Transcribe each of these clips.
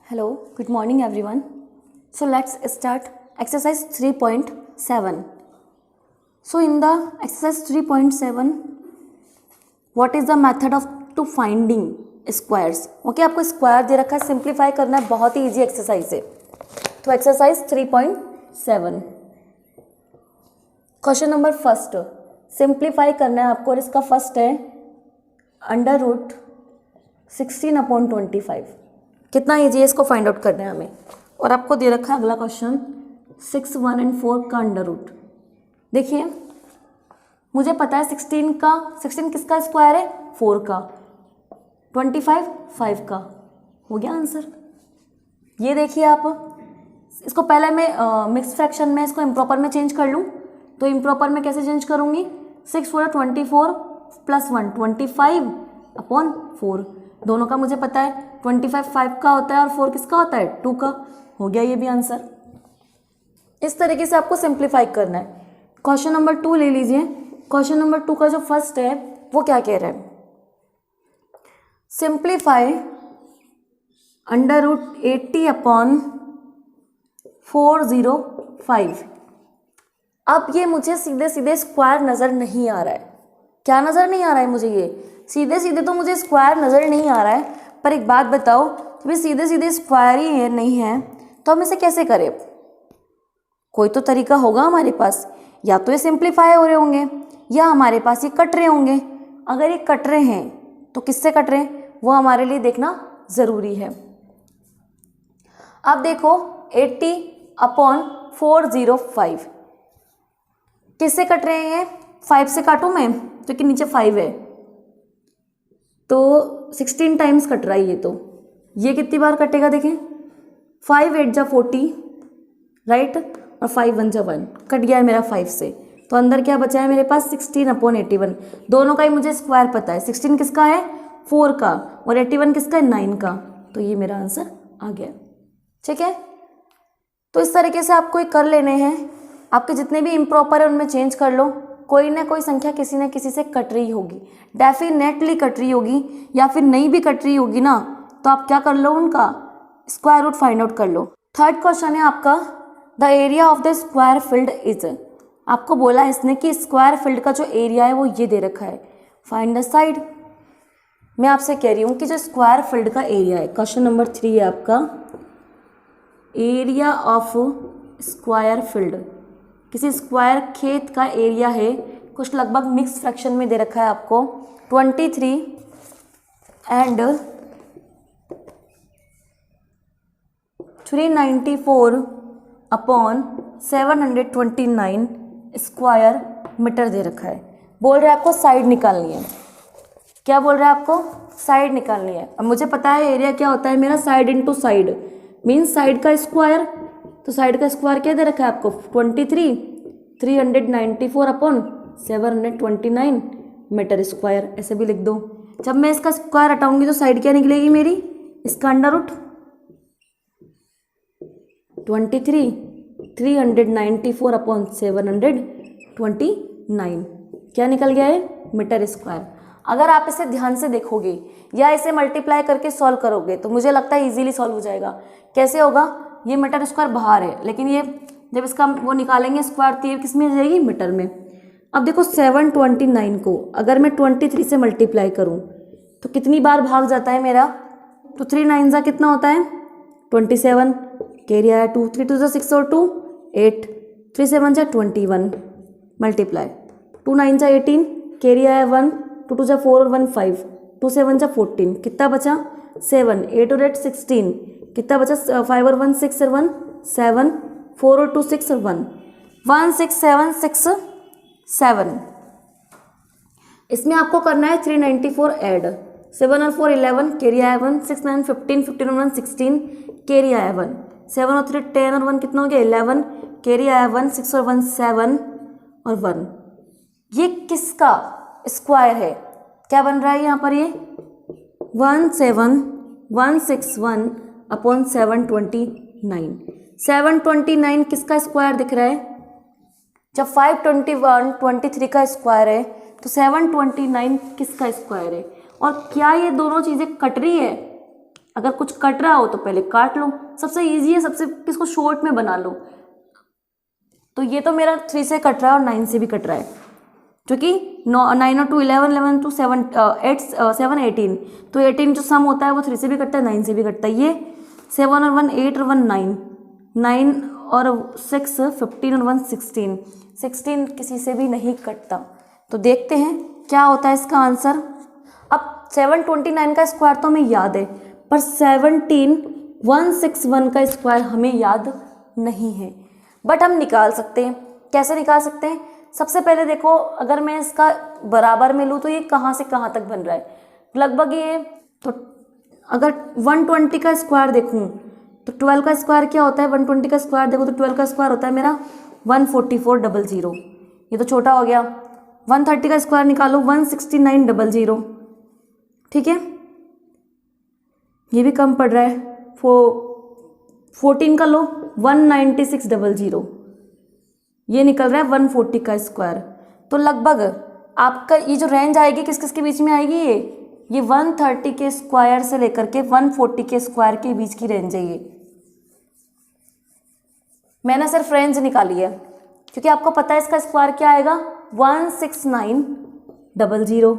Hello, good morning everyone. So let's start exercise 3.7. So in the exercise 3.7, what is the method of to finding squares? Okay, आपको square दे रखा है, simplify करना है, बहुत ही easy exercise है. तो exercise 3.7 question number first simplify करना है आपको और इसका फर्स्ट है √16/25. कितना ईजी है इसको फाइंड आउट करना है हमें. और आपको दे रखा है अगला क्वेश्चन 6, 1 और 4 का अंडर रूट. देखिए मुझे पता है 16 किसका स्क्वायर है, 4 का, 25 5 का. हो गया आंसर. ये देखिए आप, इसको पहले मैं मिक्स फ्रैक्शन में इसको इम्प्रॉपर में चेंज कर लूँ. तो इम्प्रॉपर में कैसे चेंज करूँगी, 6 4 24 प्लस 1 25/4. दोनों का मुझे पता है, 25 5 का होता है और 4 किसका होता है, 2 का. हो गया ये भी आंसर. इस तरीके से आपको सिंप्लीफाई करना है. क्वेश्चन नंबर 2 ले लीजिए. क्वेश्चन नंबर 2 का जो फर्स्ट है वो क्या कह रहा है, सिंप्लीफाई √80/405. अब ये मुझे सीधे सीधे स्क्वायर नज़र नहीं आ रहा है. क्या नज़र नहीं आ रहा है मुझे, ये सीधे सीधे तो मुझे स्क्वायर नज़र नहीं आ रहा है. पर एक बात बताओ, भाई सीधे सीधे स्क्वायर ही है नहीं है तो हम इसे कैसे करें. कोई तो तरीका होगा हमारे पास. या तो ये सिंप्लीफाई हो रहे होंगे या हमारे पास ये कट रहे होंगे. अगर ये कट रहे हैं तो किससे कट रहे हैं वो हमारे लिए देखना ज़रूरी है. अब देखो 80/405 किससे कट रहे हैं, 5 से काटूँ मैं तो कि नीचे 5 है तो 16 टाइम्स कट रहा है ये. तो ये कितनी बार कटेगा देखें, 5 8 जा 40 राइट और 5 1 जा 1. कट गया है मेरा 5 से. तो अंदर क्या बचा है मेरे पास, 16/81. दोनों का ही मुझे स्क्वायर पता है. 16 किसका है, 4 का, और 81 किसका है, 9 का. तो ये मेरा आंसर आ गया. ठीक है. तो इस तरीके से आपको ये कर लेने हैं. आपके जितने भी इम्प्रॉपर है उनमें चेंज कर लो. कोई ना कोई संख्या किसी न किसी से कट रही होगी, डेफिनेटली कट रही होगी. या फिर नहीं भी कट रही होगी ना तो आप क्या कर लो, उनका स्क्वायर रूट फाइंड आउट कर लो. थर्ड क्वेश्चन है आपका, the area of the square field is. आपको बोला है इसने कि स्क्वायर फील्ड का जो एरिया है वो ये दे रखा है. Find the side. मैं आपसे कह रही हूँ कि जो स्क्वायर फील्ड का एरिया है, क्वेश्चन नंबर 3 है आपका, एरिया ऑफ स्क्वायर फील्ड. किसी स्क्वायर खेत का एरिया है, कुछ लगभग मिक्स फ्रैक्शन में दे रखा है आपको, 23 एंड 394/729 स्क्वायर मीटर दे रखा है. बोल रहा है आपको साइड निकालनी है. क्या बोल रहा है आपको, साइड निकालनी है. अब मुझे पता है एरिया क्या होता है मेरा, side into side means side का स्क्वायर. तो साइड का स्क्वायर क्या दे रखा है आपको, 23 394/729 मीटर स्क्वायर. ऐसे भी लिख दो. जब मैं इसका स्क्वायर हटाऊंगी तो साइड क्या निकलेगी मेरी, इसका अंडर रूट 23 394/729 क्या निकल गया है, मीटर स्क्वायर. अगर आप इसे ध्यान से देखोगे या इसे मल्टीप्लाई करके सॉल्व करोगे तो मुझे लगता है इजीली सॉल्व हो जाएगा. कैसे होगा, ये मीटर स्क्वायर बाहर है लेकिन ये जब इसका वो निकालेंगे स्क्वायर तो ये किस में जाएगी, मीटर में. अब देखो 729 को अगर मैं 23 से मल्टीप्लाई करूं तो कितनी बार भाग जाता है मेरा, तो 3 9 जा कितना होता है, 27. कैरी आया 2, 3 2 6 और 2 8, 3 7 जा 21 मल्टीप्लाई 2 9 जा 18, कैरी आया 1, 2 2 जा 4 और 1 5, 2 7 जा 14, कितना बचा 7, 8 और 8 16, कितना बचा 5 और 1 6 और 1 7, 4 और 2 6 और 1 1 6 7 6 7. इसमें आपको करना है 394 ऐड, 7 और 4 11, कैरी आया 1, 6 9 15, 15 और 1 16, कैरी आया 1, 7 और 3 10 और 1 कितना हो गया 11, कैरी आया 1, 6 और 1 7 और 1. ये किसका स्क्वायर है, क्या बन रहा है यहाँ पर, ये 17161/729. 729 किसका स्क्वायर दिख रहा है, जब 521 23 का स्क्वायर है तो 729 किसका स्क्वायर है. और क्या ये दोनों चीज़ें कट रही है, अगर कुछ कट रहा हो तो पहले काट लो, सबसे ईजी है, सबसे किसको शॉर्ट में बना लो। तो ये तो मेरा 3 से कट रहा है और 9 से भी कट रहा है, क्योंकि 9 और 2 11, 11 2 7 8 7 18, तो 18 जो सम होता है वो 3 से भी कटता है 9 से भी कटता है। ये 7 और 1 8 और 1 9, 9 और 6 15 और 1 16, 16 किसी से भी नहीं कटता। तो देखते हैं क्या होता है इसका आंसर। अब 729 का स्क्वायर तो हमें याद है, पर 17161 का स्क्वायर हमें याद नहीं है, बट हम निकाल सकते हैं। कैसे निकाल सकते हैं? सबसे पहले देखो, अगर मैं इसका बराबर में लूँ तो ये कहाँ से कहाँ तक बन रहा है, लगभग ये, तो अगर 120 का स्क्वायर देखूँ तो 12 का स्क्वायर क्या होता है, 120 का स्क्वायर देखो तो 12 का स्क्वायर होता है मेरा 14400, ये तो छोटा हो गया। 130 का स्क्वायर निकालो 16900, ठीक है, ये भी कम पड़ रहा है। 14 का लो 19600, ये निकल रहा है 140 का स्क्वायर। तो लगभग आपका ये जो रेंज आएगी किस किस के बीच में आएगी, ये 130 के स्क्वायर से लेकर के 140 के स्क्वायर के बीच की रेंज है। ये मैंने सिर्फ रेंज निकाली है, क्योंकि आपको पता है इसका स्क्वायर क्या आएगा 16900,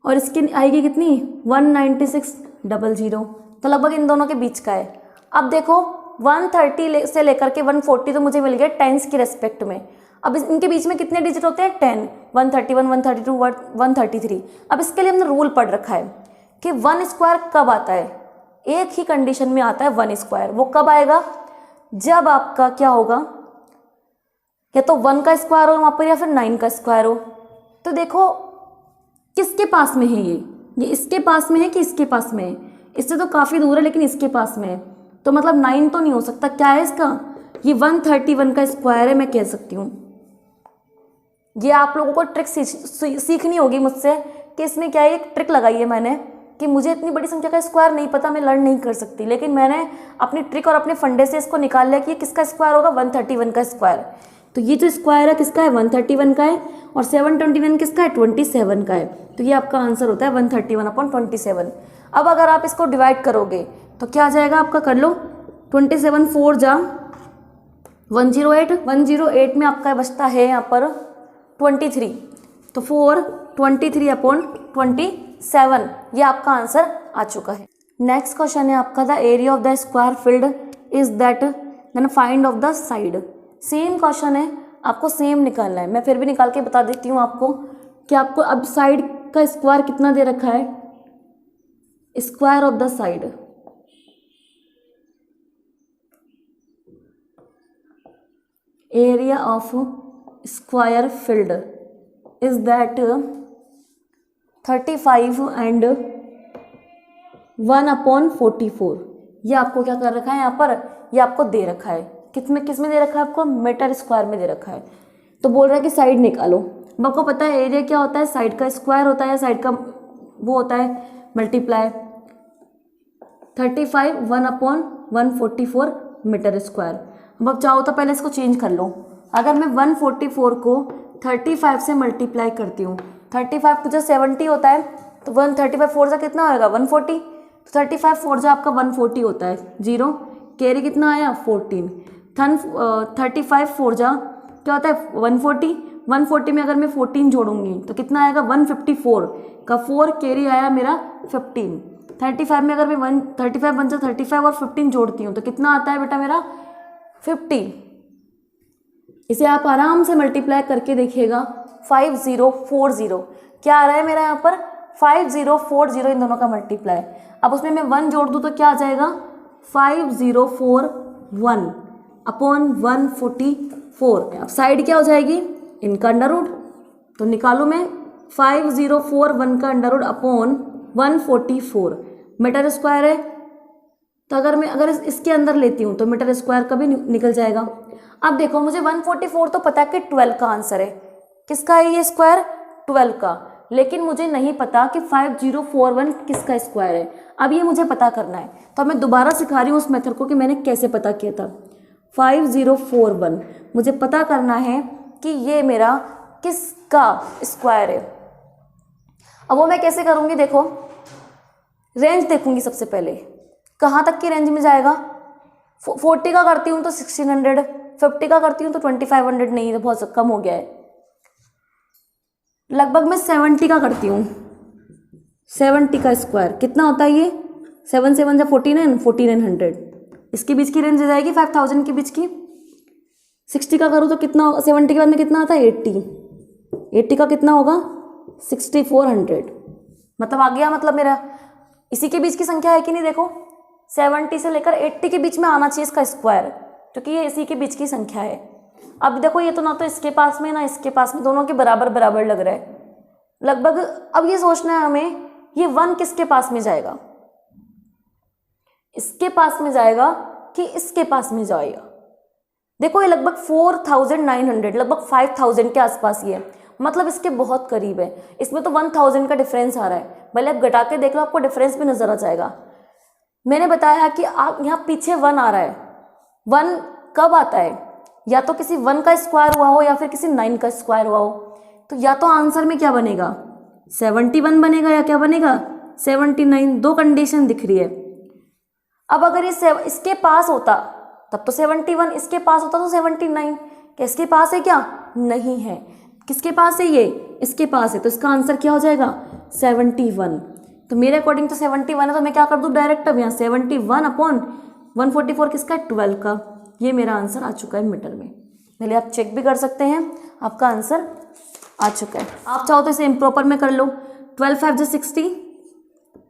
और इसकी आएगी कितनी 19600, तो लगभग इन दोनों के बीच का है। अब देखो 130 से लेकर के 140 तो मुझे मिल गया टेंस की रेस्पेक्ट में। अब इनके बीच में कितने डिजिट होते हैं 10, 131 132 133। अब इसके लिए हमने रूल पढ़ रखा है कि 1 स्क्वायर कब आता है, एक ही कंडीशन में आता है 1 स्क्वायर। वो कब आएगा, जब आपका क्या होगा, या तो 1 का स्क्वायर हो वहाँ पर या फिर 9 का स्क्वायर हो। तो देखो किसके पास में है ये इसके पास में है कि इसके पास में है, इससे तो काफ़ी दूर है लेकिन इसके पास में है, तो मतलब 9 तो नहीं हो सकता। क्या है इसका, ये 131 का स्क्वायर है, मैं कह सकती हूँ। ये आप लोगों को ट्रिक सीखनी होगी मुझसे कि इसमें क्या है, एक ट्रिक लगाई है मैंने कि मुझे इतनी बड़ी संख्या का स्क्वायर नहीं पता, मैं लर्न नहीं कर सकती, लेकिन मैंने अपनी ट्रिक और अपने फंडे से इसको निकाल लिया कि ये किसका स्क्वायर होगा, 131 का स्क्वायर। तो ये जो स्क्वायर है किसका है, 131 का है, और 729 किसका है, 27 का है। तो ये आपका आंसर होता है 131/27। अब अगर आप इसको डिवाइड करोगे तो क्या आ जाएगा आपका, कर लो 27 4 जा 108, 108 में आपका बचता है यहाँ पर 23, तो 423/27, ये आपका आंसर आ चुका है। नेक्स्ट क्वेश्चन है आपका, the area of the square field is that, then find of the side. Same question है, आपको सेम निकालना है। मैं फिर भी निकाल के बता देती हूँ आपको कि आपको अब साइड का स्क्वायर कितना दे रखा है, square of the side, area of square field is that 35 and 1/44। ये आपको क्या कर रखा है यहाँ पर, ये आपको दे रखा है किस में दे रखा है, आपको मीटर स्क्वायर में दे रखा है। तो बोल रहा है कि साइड निकालो। अब आपको पता है एरिया क्या होता है, साइड का स्क्वायर होता है, साइड का वो होता है मल्टीप्लाई 35 1/144 मीटर स्क्वायर। अब आप चाहो तो पहले इसको चेंज कर लो। अगर मैं 144 को 35 से मल्टीप्लाई करती हूँ, 35 तो जो 70 होता है, तो 135 4 जा कितना होगा 140, तो 35 4 जा आपका 140 होता है, जीरो कैरी कितना आया 14, 35 4 जा क्या होता है 140, 140 में अगर मैं 14 जोड़ूंगी तो कितना आएगा 154 का 4 कैरी आया मेरा 15, 35 में अगर मैं 35 बन जा 35 और 15 जोड़ती हूँ तो कितना आता है बेटा मेरा 50। इसे आप आराम से मल्टीप्लाई करके देखिएगा 5040, क्या आ रहा है मेरा यहाँ पर 5040, इन दोनों का मल्टीप्लाई। अब उसमें मैं 1 जोड़ दूँ तो क्या आ जाएगा 5041/144। अब साइड क्या हो जाएगी, इनका अंडर रूट, तो निकालू मैं 5041 का under root upon 144। Metre square है तो अगर इसके अंदर लेती हूँ तो मीटर स्क्वायर का भी निकल जाएगा। अब देखो मुझे 144 तो पता है कि 12 का आंसर है, किसका है ये स्क्वायर 12 का, लेकिन मुझे नहीं पता कि 5041 किसका स्क्वायर है। अब ये मुझे पता करना है, तो मैं दोबारा सिखा रही हूँ उस मेथड को कि मैंने कैसे पता किया था। 5041 मुझे पता करना है कि ये मेरा किसका स्क्वायर है। अब वो मैं कैसे करूँगी, देखो रेंज देखूंगी सबसे पहले, कहाँ तक की रेंज में जाएगा। 40 का करती हूँ तो 1600, 50 का करती हूँ तो 2500, नहीं तो बहुत कम हो गया है। लगभग मैं 70 का करती हूँ, 70 का स्क्वायर कितना होता है ये, 7 7 जा 49, 4900, इसके बीच की रेंज आ जाएगी 5000 के बीच की। 60 का करूँ तो कितना होगा, 70 के बाद में कितना आता है 80, 80 का कितना होगा 6400, मतलब आ गया, मतलब मेरा इसी के बीच की संख्या है कि नहीं, देखो 70 से लेकर 80 के बीच में आना चाहिए इसका स्क्वायर, क्योंकि ये इसी के बीच की संख्या है। अब देखो ये तो ना तो इसके पास में ना इसके पास में, दोनों के बराबर बराबर लग रहा है लगभग। अब ये सोचना है हमें, ये 1 किसके पास में जाएगा, इसके पास में जाएगा कि इसके पास में जाएगा। देखो ये लगभग 4900, लगभग 5000 के आसपास ही है, मतलब इसके बहुत करीब है। इसमें तो 1000 का डिफरेंस आ रहा है, भले आप घटा के देख लो आपको डिफरेंस भी नजर आ जाएगा। मैंने बताया कि आप यहाँ पीछे 1 आ रहा है, 1 कब आता है, या तो किसी 1 का स्क्वायर हुआ हो या फिर किसी 9 का स्क्वायर हुआ हो, तो या तो आंसर में क्या बनेगा 71 बनेगा या क्या बनेगा 79, दो कंडीशन दिख रही है। अब अगर ये इसके पास होता तब तो 71, इसके पास होता तो 79, किसके पास है क्या, नहीं है, किसके पास है ये, इसके पास है, तो इसका आंसर क्या हो जाएगा 71। तो मेरे अकॉर्डिंग तो 71 है, तो मैं क्या कर दूँ डायरेक्ट, अब यहाँ 71 अपॉन 144 किसका 12 का, ये मेरा आंसर आ चुका है मीटर में। पहले आप चेक भी कर सकते हैं, आपका आंसर आ चुका है। आप चाहो तो इसे इम्प्रॉपर में कर लो, 12 5 जो 60,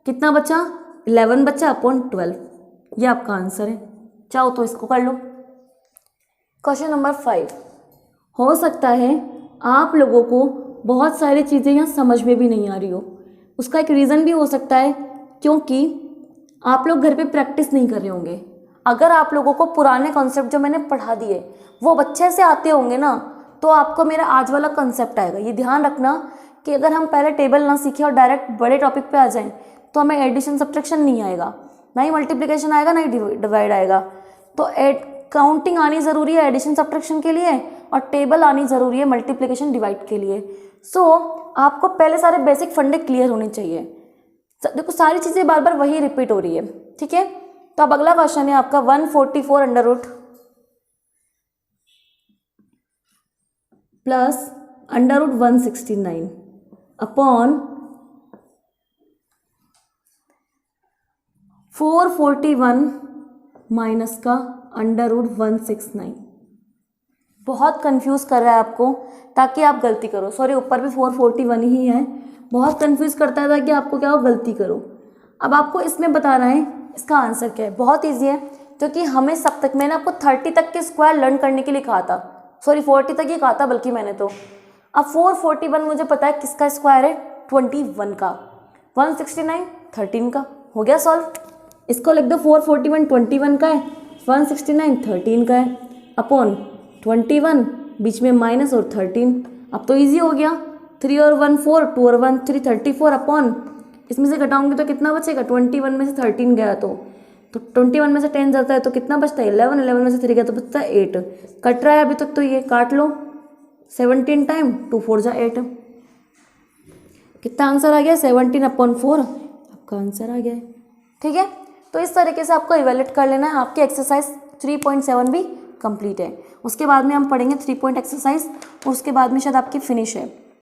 कितना बचा 11 बचा अपॉन 12, ये आपका आंसर है। चाहो तो इसको कर लो। क्वेश्चन नंबर 5, हो सकता है आप लोगों को बहुत सारी चीज़ें यहाँ समझ में भी नहीं आ रही हो, उसका एक रीज़न भी हो सकता है क्योंकि आप लोग घर पे प्रैक्टिस नहीं कर रहे होंगे। अगर आप लोगों को पुराने कॉन्सेप्ट जो मैंने पढ़ा दिए वो अच्छे से आते होंगे ना, तो आपको मेरा आज वाला कॉन्सेप्ट आएगा। ये ध्यान रखना कि अगर हम पहले टेबल ना सीखें और डायरेक्ट बड़े टॉपिक पे आ जाएं तो हमें एडिशन सब्ट्रैक्शन नहीं आएगा, ना ही मल्टीप्लिकेशन आएगा, ना ही डिवाइड आएगा। तो काउंटिंग आनी ज़रूरी है एडिशन सब्ट्रैक्शन के लिए, और टेबल आनी ज़रूरी है मल्टीप्लिकेशन डिवाइड के लिए। सो आपको पहले सारे बेसिक फंडे क्लियर होने चाहिए। देखो सारी चीज़ें बार बार वही रिपीट हो रही है, ठीक है। तो अब अगला क्वेश्चन है आपका 144 under root plus under root 169 upon 441 minus का अंडर रूट 169। बहुत कंफ्यूज कर रहा है आपको ताकि आप गलती करो, सॉरी ऊपर भी 441 ही है, बहुत कंफ्यूज करता है ताकि आपको क्या हो गलती करो। अब आपको इसमें बताना है इसका आंसर क्या है। बहुत ईजी है, क्योंकि हमें सब तक, मैंने आपको 30 तक के स्क्वायर लर्न करने के लिए कहा था, सॉरी 40 तक ही कहा था बल्कि मैंने तो। अब 441 मुझे पता है किसका स्क्वायर है 21 का, 169 13 का, हो गया सॉल्व। इसको लिख दो 441 21 का है, 169 13 का है, अपॉन 21 बीच में माइनस और 13। अब तो ईजी हो गया, 3 और 1 4, 2 और 1 3, 34 अपॉन इसमें से घटाऊंगी तो कितना बचेगा, 21 में से 13 गया तो 21 में से 10 जाता है तो कितना बचता है 11, 11 में से 3 गया तो बचता है 8। कट रहा है अभी तक तो ये काट लो, 17 टाइम 2 4 जा 8, कितना आंसर आ गया 17/4, आपका आंसर आ गया है, ठीक है। तो इस तरीके से आपको इवेल्यूएट कर लेना है। आपकी एक्सरसाइज 3.7 भी कंप्लीट है, उसके बाद में हम पढ़ेंगे 3 पॉइंट एक्सरसाइज और उसके बाद में शायद आपकी फिनिश है।